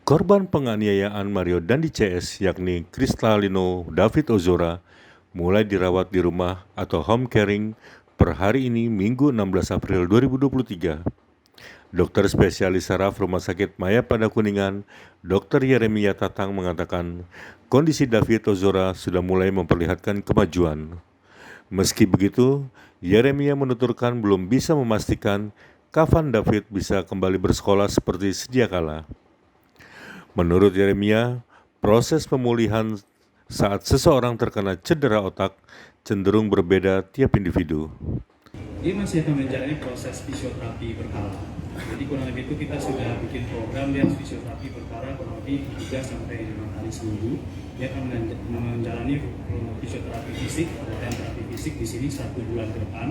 Korban penganiayaan Mario Dandi CS yakni Kristalino David Ozora mulai dirawat di rumah atau home caring per hari ini Minggu 16 April 2023. Dokter spesialis saraf Rumah Sakit Mayapada Kuningan, Dr. Yeremia Tatang mengatakan kondisi David Ozora sudah mulai memperlihatkan kemajuan. Meski begitu, Yeremia menuturkan belum bisa memastikan kapan David bisa kembali bersekolah seperti sedia kala. Menurut Yeremia, proses pemulihan saat seseorang terkena cedera otak cenderung berbeda tiap individu. Dia masih akan menjalani proses fisioterapi berkala. Jadi kurang lebih itu kita sudah bikin program dia fisioterapi berkala kurang lebih 3 sampai 5 kali seminggu. Dia akan menjalani fisioterapi fisik, latihan terapi fisik di sini 1 bulan ke depan.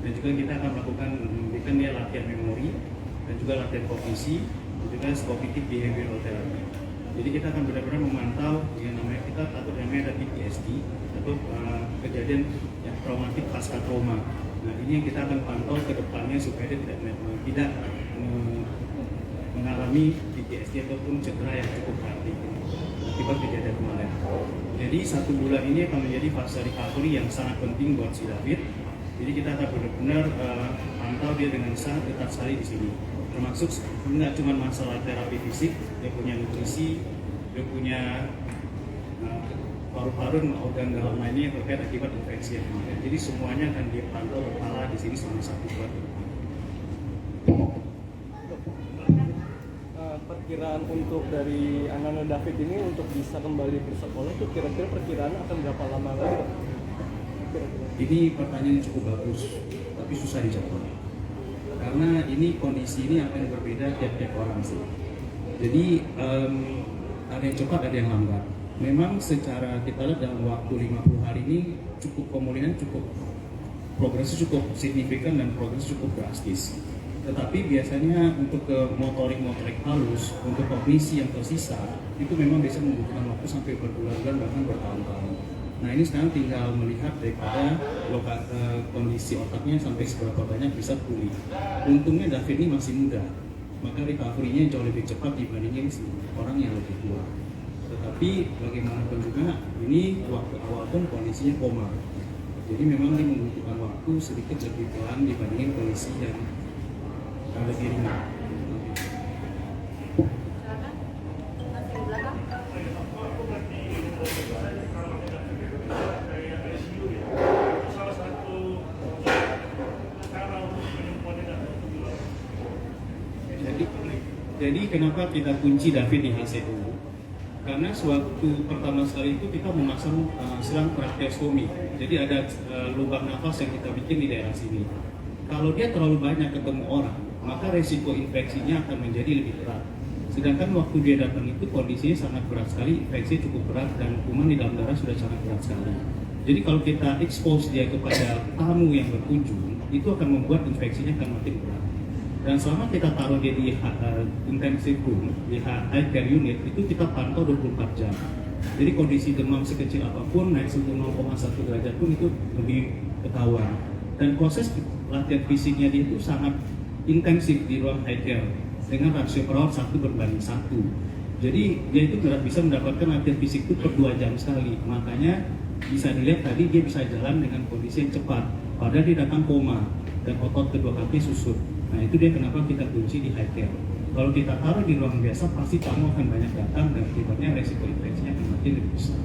Dan juga kita akan memberikan dia latihan memori dan juga latihan kognisi, dan juga cognitive behavioral therapy. Jadi kita akan benar-benar memantau yang namanya kita atau namanya ada PTSD atau kejadian yang traumatik pasca trauma. Nah ini yang kita akan pantau ke depannya supaya dia tidak mengalami PTSD ataupun cedera yang cukup berat akibat kejadian kemarin. Jadi 1 bulan ini akan menjadi fase recovery yang sangat penting buat si David. Jadi kita akan benar-benar pantau dia dengan sangat ketat sekali di sini. Termasuk nggak cuma masalah terapi fisik, dia punya nutrisi, dia punya paru-paru dan organ dalam lainnya yang terkait akibat infeksi yang kemarin. Jadi semuanya akan dipantau berkala di sini selama 1 bulan. Perkiraan untuk dari anak-anak David ini untuk bisa kembali bersekolah itu kira-kira perkiraan akan berapa lama lagi? Ini pertanyaan yang cukup bagus, tapi susah dijawab. Karena ini kondisi ini akan berbeda tiap-tiap orang sih. Jadi ada yang cepat, ada yang lambat. Memang secara kita lihat dalam waktu 50 hari ini pemulihan progresnya cukup signifikan dan progresnya cukup drastis. Tetapi biasanya untuk ke motorik halus, untuk kognisi yang tersisa, itu memang bisa membutuhkan waktu sampai berbulan-bulan bahkan bertahun-tahun. Nah ini sekarang tinggal melihat daripada kondisi otaknya sampai seberapa banyak bisa pulih. Untungnya David ini masih muda, maka recovery-nya jauh lebih cepat dibandingin orang yang lebih tua. Tetapi bagaimanapun juga ini waktu awal pun kondisinya koma. Jadi memang dia membutuhkan waktu sedikit lebih pelan dibandingin kondisi yang lebih ringan. Jadi kenapa kita kunci David di HCU? Karena sewaktu pertama sekali itu kita memasang selang tracheostomi. Jadi ada lubang nafas yang kita bikin di daerah sini. Kalau dia terlalu banyak ketemu orang, maka resiko infeksinya akan menjadi lebih berat. Sedangkan waktu dia datang itu kondisinya sangat berat sekali, infeksi cukup berat dan kuman di dalam darah sudah sangat berat sekali. Jadi kalau kita expose dia kepada tamu yang berkunjung, itu akan membuat infeksinya akan makin berat. Dan selama kita taruh dia di intensive room, di high care unit, itu kita pantau 24 jam. Jadi kondisi demam sekecil apapun, naik suhu 0,1 derajat pun itu lebih ketahuan. Dan proses latihan fisiknya dia itu sangat intensif di ruang high care dengan rasio perawat 1:1. Jadi dia itu tidak bisa mendapatkan latihan fisik itu per 2 jam sekali. Makanya bisa dilihat tadi dia bisa jalan dengan kondisi yang cepat. Padahal dia datang koma dan otot kedua kaki susut. Nah itu dia kenapa kita kunci di high care. Kalau kita taruh di ruang biasa pasti tamu akan banyak datang dan akibatnya resiko infeksinya akan makin lebih besar.